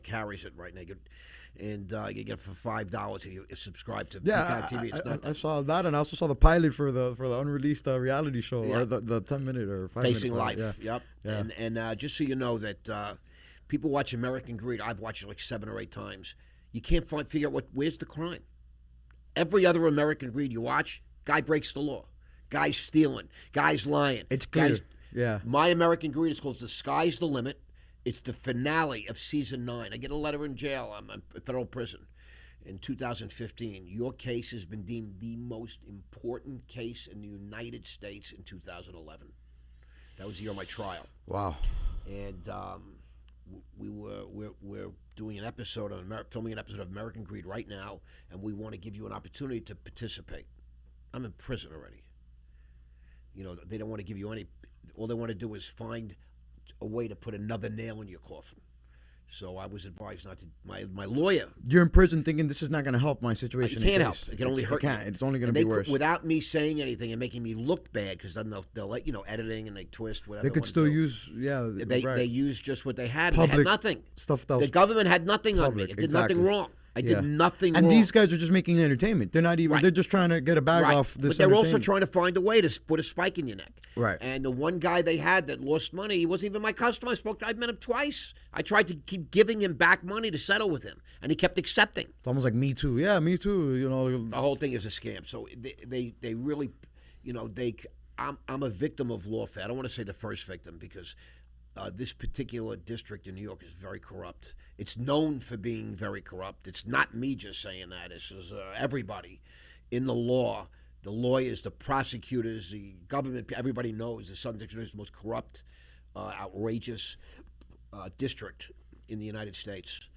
carries it right now. And you get it for $5 if you subscribe to Yeah, Peacock TV. It's I nothing. saw that, and I also saw the pilot for the unreleased reality show, Yeah. or the 10 minute or 5 minute Facing pilot. Life. Yeah, Yep. yeah. And just so you know that people watch American Greed. I've watched it like 7 or 8 times. You can't figure out where's the crime. Every other American Greed you watch, guy breaks the law, guy's stealing, guy's lying. It's clear. Guy's, Yeah. My American Greed is called The Sky's the Limit. It's the finale of season 9. I get a letter in jail. I'm in federal prison. In 2015, your case has been deemed the most important case in the United States in 2011. That was the year of my trial, Wow. and we're doing an episode on filming an episode of American Greed right now, and we want to give you an opportunity to participate. I'm in prison already. You know, they don't want to give you any. All they want to do is find a way to put another nail in your coffin. So I was advised not to. My lawyer. You're in prison thinking this is not going to help my situation. It can't in help. case. It can only hurt. It can't. You. It's only going And to be worse. Without me saying anything and making me look bad, because then they'll let editing and they twist whatever. They could want to still do. use, yeah. They right. they used just what they had. And they had Public nothing. stuff that The was government had nothing on me. public, It did exactly. nothing wrong. I Yeah. did nothing And wrong. these guys are just making entertainment. They're not even. Right. They're just trying to get a bag right. off this. But they're also entertainment. trying to find a way to put a spike in your neck. Right. And the one guy they had that lost money, he wasn't even my customer. I'd met him twice. I tried to keep giving him back money to settle with him, and he kept accepting. It's almost like Me Too. Yeah, Me Too. You know. The whole thing is a scam. So they really, I'm a victim of lawfare. I don't want to say the first victim because this particular district in New York is very corrupt. It's known for being very corrupt. It's not me just saying that. This is everybody in the law, the lawyers, the prosecutors, the government. Everybody knows the Southern District is the most corrupt, outrageous district in the United States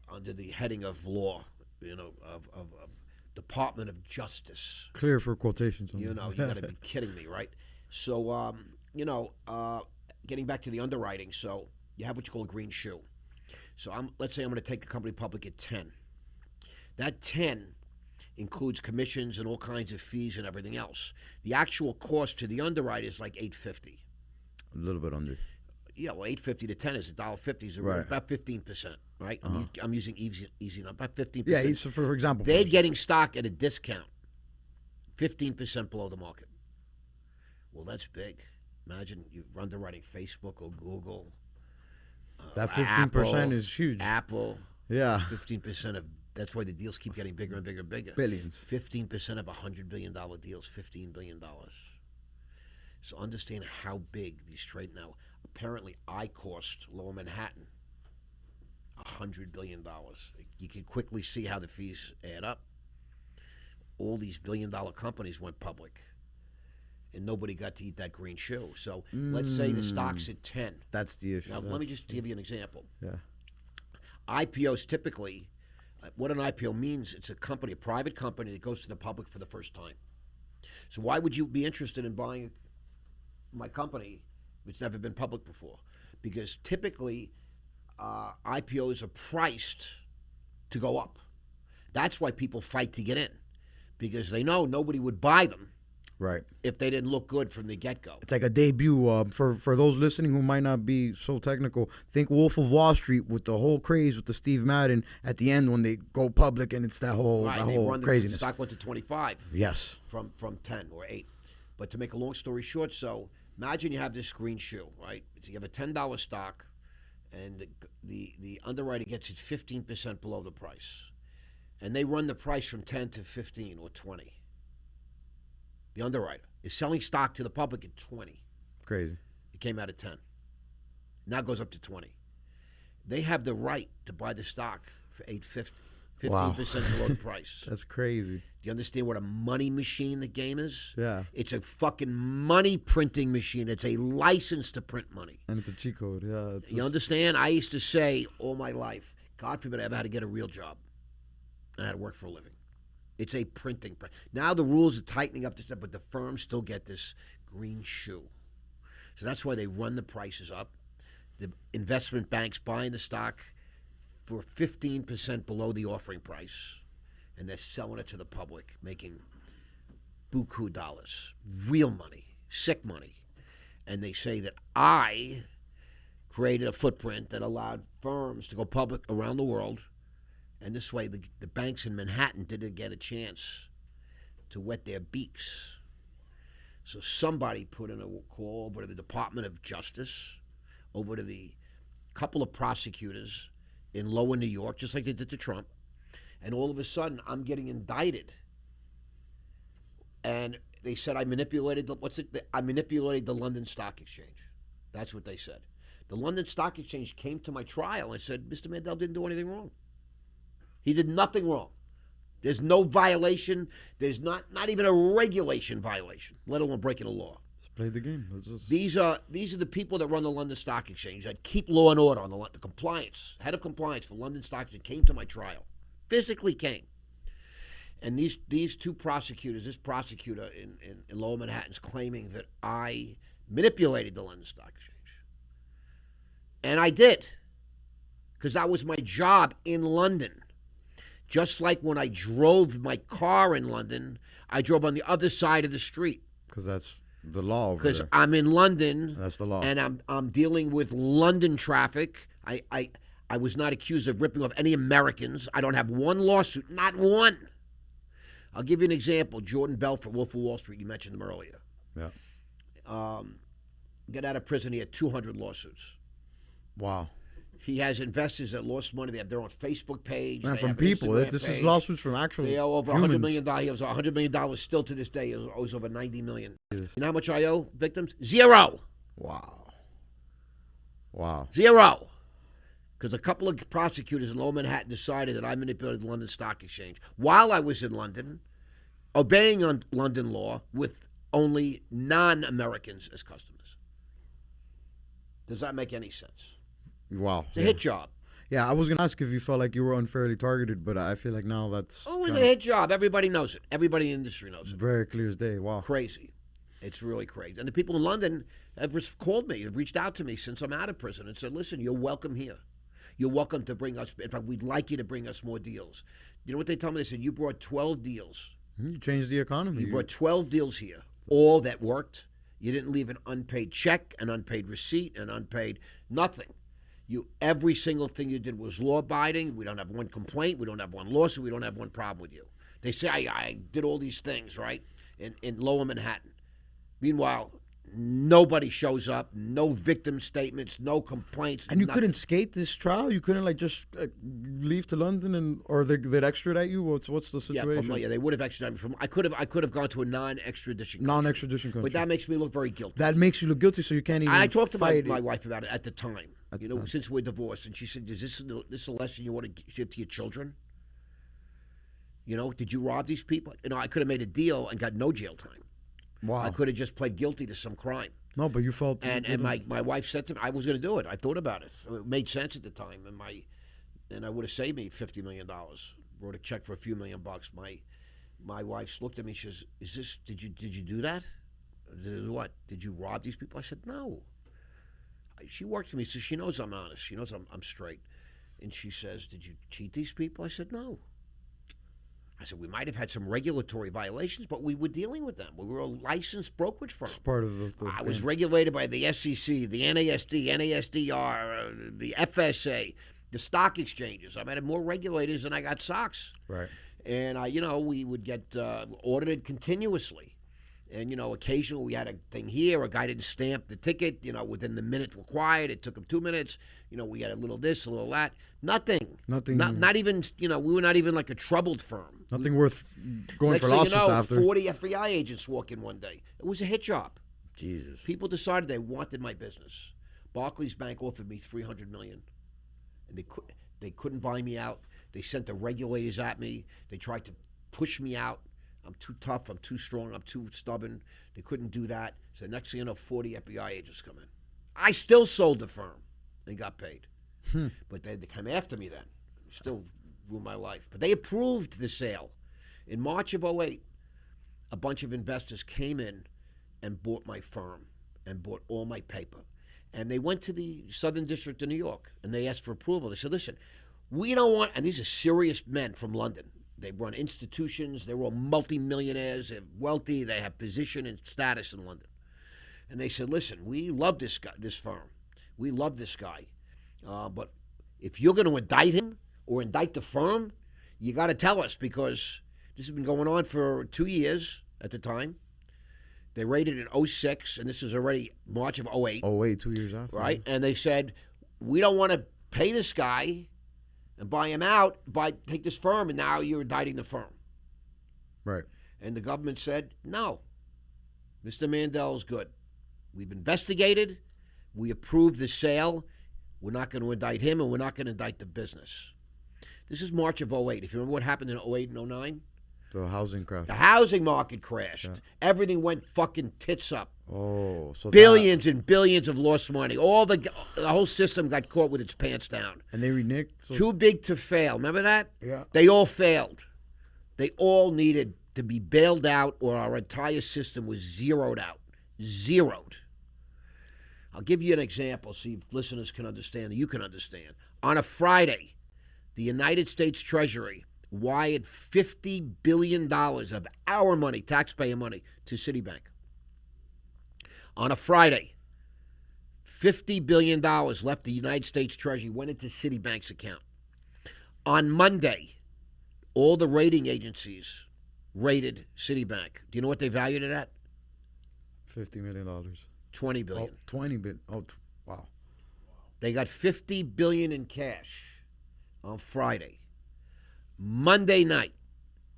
under the heading of law. Of Department of Justice. Clear for quotations. You got to be kidding me, right? So, getting back to the underwriting, so you have what you call a green shoe. So let's say I'm going to take the company public at 10. That 10 includes commissions and all kinds of fees and everything else. The actual cost to the underwriter is like $850. A little bit under. Yeah, well, $850 to 10 is $1.50. Is Right. about 15%, right? I'm using easy number, about 15%. Yeah, so for example. They're getting stock at a discount, 15% below the market. Well, that's big. Imagine you're underwriting Facebook or Google. That 15% is huge. Apple. Yeah. 15% of. That's why the deals keep getting bigger and bigger and bigger. Billions. 15% of $100 billion deals, $15 billion. So understand how big these trade now. Apparently, iCost, Lower Manhattan, $100 billion. You can quickly see how the fees add up. All these billion-dollar companies went public, and nobody got to eat that green shoe. So let's say the stock's at 10. That's the issue. Now, let me just give you an example. Yeah. IPOs typically, what an IPO means, it's a private company that goes to the public for the first time. So why would you be interested in buying my company if it's never been public before? Because typically IPOs are priced to go up. That's why people fight to get in, because they know nobody would buy them Right. if they didn't look good from the get-go. It's like a debut. For those listening who might not be so technical, think Wolf of Wall Street with the whole craze with the Steve Madden at the end when they go public and it's that whole Right, that they whole run the craziness. stock went to 25. Yes. From 10 or 8. But to make a long story short, so imagine you have this green shoe, right? So you have a $10 stock, and the underwriter gets it 15% below the price. And they run the price from 10 to 15 or 20. The underwriter is selling stock to the public at 20. Crazy. It came out at 10. Now it goes up to 20. They have the right to buy the stock for $850. 15% below the price. That's crazy. Do you understand what a money machine the game is? Yeah. It's a fucking money printing machine. It's a license to print money. And it's a cheat code. Yeah. You understand? I used to say all my life, God forbid I ever had to get a real job. And I had to work for a living. It's a printing press. Now the rules are tightening up, but the firms still get this green shoe. So that's why they run the prices up. The investment banks buying the stock for 15% below the offering price, and they're selling it to the public, making buku dollars, real money, sick money. And they say that I created a footprint that allowed firms to go public around the world. And this way, the banks in Manhattan didn't get a chance to wet their beaks. So somebody put in a call over to the Department of Justice, over to the couple of prosecutors in Lower New York, just like they did to Trump. And all of a sudden, I'm getting indicted. And they said I manipulated I manipulated the London Stock Exchange. That's what they said. The London Stock Exchange came to my trial and said, Mr. Mandel didn't do anything wrong. He did nothing wrong. There's no violation. There's not even a regulation violation, let alone breaking a law. Just play the game. These are the people that run the London Stock Exchange that keep law and order on the compliance. Head of compliance for London Stock Exchange came to my trial, physically came. And these two prosecutors, this prosecutor in Lower Manhattan's claiming that I manipulated the London Stock Exchange. And I did, because that was my job in London. Just like when I drove my car in London, I drove on the other side of the street. Because that's the law over Because there. I'm in London. That's the law. And I'm dealing with London traffic. I was not accused of ripping off any Americans. I don't have one lawsuit, not one. I'll give you an example. Jordan Belfort, Wolf of Wall Street, you mentioned him earlier. Yeah. Got out of prison, he had 200 lawsuits. Wow. He has investors that lost money. They have their own Facebook page. And they from have an people. Instagram This page. is lawsuits from actual They owe over humans. $100 million. He owes $100 million still to this day. He owes over $90 million. Jesus. You know how much I owe victims? Zero. Wow. Wow. Zero. Because a couple of prosecutors in Lower Manhattan decided that I manipulated the London Stock Exchange while I was in London, obeying on London law with only non-Americans as customers. Does that make any sense? Wow. It's a hit job. Yeah, I was going to ask if you felt like you were unfairly targeted, but I feel like now that's Oh, it's a kinda hit job. Everybody knows it. Everybody in the industry knows it. very clear as day. Wow. Crazy. It's really crazy. And the people in London have called me, have reached out to me since I'm out of prison and said, listen, you're welcome here. You're welcome to bring us, in fact, we'd like you to bring us more deals. You know what they tell me? They said, you brought 12 deals. You changed the economy. You brought 12 deals here, all that worked. You didn't leave an unpaid check, an unpaid receipt, an unpaid nothing. Every single thing you did was law-abiding. We don't have one complaint. We don't have one lawsuit. We don't have one problem with you. They say I did all these things, right, in Lower Manhattan. Meanwhile, nobody shows up, no victim statements, no complaints. And you nothing. couldn't skate this trial? You couldn't like just leave to London or they'd extradite you? What's the situation? Yeah, they would have extradited me from. I could have gone to a non-extradition country. Non-extradition country. But that makes me look very guilty. That makes you look guilty, so you can't even I talked to fight my it. wife about it at the time. Since we're divorced, and she said, "Is this a lesson you want to give to your children? Did you rob these people? I could have made a deal and got no jail time. Wow. I could have just pled guilty to some crime." No, but you felt... And my wife said to me, I was going to do it. I thought about it. It made sense at the time, and I would have saved me $50 million. Wrote a check for a few $1 million. My wife looked at me. She says, Did you do that? What? Did you rob these people? I said, no. She works for me, so she knows I'm honest. She knows I'm straight. And she says, did you cheat these people? I said, no. I said, we might have had some regulatory violations, but we were dealing with them. We were a licensed brokerage firm. It's part of the I was regulated by the SEC, the NASD, NASDR, the FSA, the stock exchanges. I had more regulators than I got SOX. Right. And, we would get audited continuously. And, occasionally we had a thing here. A guy didn't stamp the ticket, within the minutes required. It took him 2 minutes. We had a little this, a little that. Nothing. Not even, we were not even like a troubled firm. Nothing worth going Next for thing lawsuits after. 40 FBI agents walk in one day. It was a hit job. Jesus. People decided they wanted my business. Barclays Bank offered me $300 million. And they couldn't buy me out. They sent the regulators at me. They tried to push me out. I'm too tough, I'm too strong, I'm too stubborn. They couldn't do that. So next thing you know, 40 FBI agents come in. I still sold the firm and got paid. But they came after me then. Still ruined my life. But they approved the sale. In March of 2008, a bunch of investors came in and bought my firm and bought all my paper. And they went to the Southern District of New York and they asked for approval. They said, listen, we don't want, and these are serious men from London. They run institutions. They're all multimillionaires. They're wealthy. They have position and status in London. And they said, listen, we love this firm. We love this guy. But if you're going to indict him or indict the firm, you got to tell us, because this has been going on for 2 years at the time. They raided in 06, and this is already March of 08. Oh, wait, 2 years after. Right? And they said, we don't want to pay this guy and buy him out, take this firm, and now you're indicting the firm. Right. And the government said, no, Mr. Mandel's good. We've investigated. We approved the sale. We're not going to indict him, and we're not going to indict the business. This is March of 08. If you remember what happened in 08 and 09? The housing crash. The housing market crashed. Yeah. Everything went fucking tits up. Oh, so billions and billions of lost money. The whole system got caught with its pants down. And they reneged. So too big to fail. Remember that? Yeah. They all failed. They all needed to be bailed out, or our entire system was zeroed out. Zeroed. I'll give you an example so listeners can understand, and you can understand. On a Friday, the United States Treasury wired $50 billion of our money, taxpayer money, to Citibank. On a Friday, $50 billion left the United States Treasury, went into Citibank's account. On Monday, all the rating agencies rated Citibank. Do you know what they valued it at? $50 million. $20 billion. Oh, 20 billion. Oh, wow. They got $50 billion in cash on Friday. Monday night,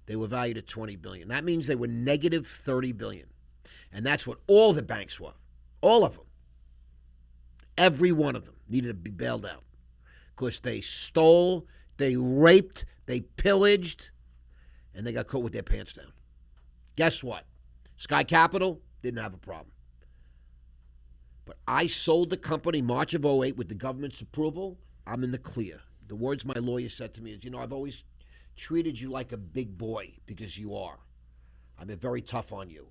they were valued at $20 billion. That means they were negative $30 billion. And that's what all the banks were. All of them. Every one of them needed to be bailed out. Because they stole, they raped, they pillaged, and they got caught with their pants down. Guess what? Sky Capital didn't have a problem. But I sold the company March of 08 with the government's approval. I'm in the clear. The words my lawyer said to me is, I've always treated you like a big boy, because you are. I've been very tough on you.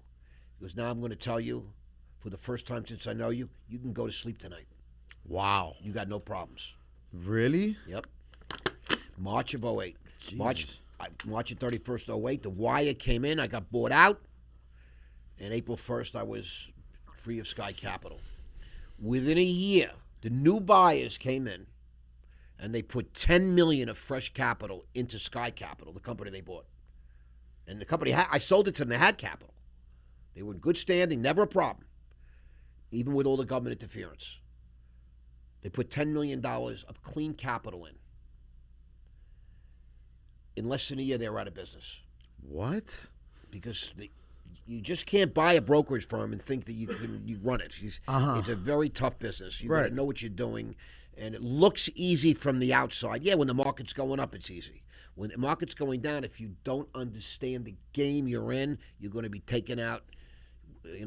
Because now I'm going to tell you, for the first time since I know you, you can go to sleep tonight. Wow. You got no problems. Really? Yep. March of 08. Jesus. March of 31st, 08, the wire came in. I got bought out. And April 1st, I was free of Sky Capital. Within a year, the new buyers came in, and they put $10 million of fresh capital into Sky Capital, the company they bought. And the company, I sold it to them, they had capital. They were in good standing, never a problem, even with all the government interference. They put $10 million of clean capital in. In less than a year, they were out of business. What? Because you just can't buy a brokerage firm and think that you run it. It's a very tough business. You got to know what you're doing. And it looks easy from the outside. Yeah, when the market's going up, it's easy. When the market's going down, if you don't understand the game you're in, you're going to be taken out, You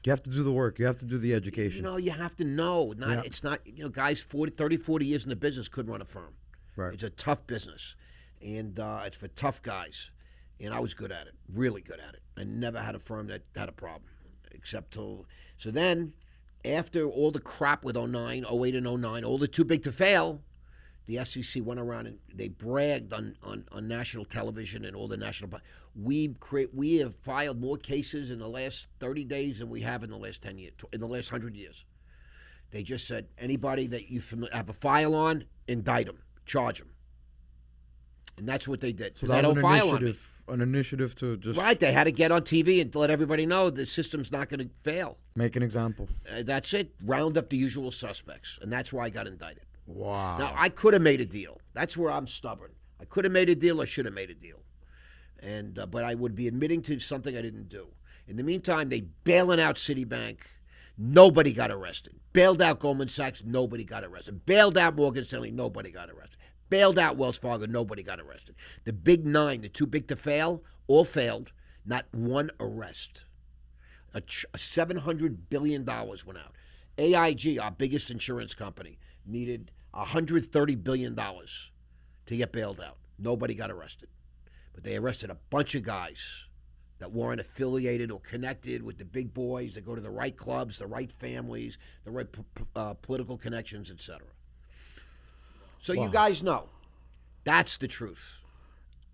have to do the work. You have to do the education. You have to know. It's not, guys 30, 40 years in the business couldn't run a firm. Right. It's a tough business. And it's for tough guys. And I was good at it, really good at it. I never had a firm that had a problem, except till. So then, after all the crap with 09, 08 and 09, all the too big to fail, the SEC went around and they bragged on national television and all the national. We have filed more cases in the last 30 days than we have in the last 10 years, in the last 100 years. They just said, anybody that you have a file on, indict them, charge them. And that's what they did. So that was an initiative to just... Right, they had to get on TV and let everybody know the system's not going to fail. Make an example. That's it. Round up the usual suspects. And that's why I got indicted. Wow. Now, I could have made a deal. That's where I'm stubborn. I could have made a deal. I should have made a deal. And but I would be admitting to something I didn't do. In the meantime, they bailing out Citibank. Nobody got arrested. Bailed out Goldman Sachs. Nobody got arrested. Bailed out Morgan Stanley. Nobody got arrested. Bailed out Wells Fargo. Nobody got arrested. The big nine, the too big to fail, all failed. Not one arrest. $700 billion went out. AIG, our biggest insurance company, needed $130 billion to get bailed out. Nobody got arrested. But they arrested a bunch of guys that weren't affiliated or connected with the big boys, that go to the right clubs, the right families, the right political connections, etc. So You guys know. That's the truth.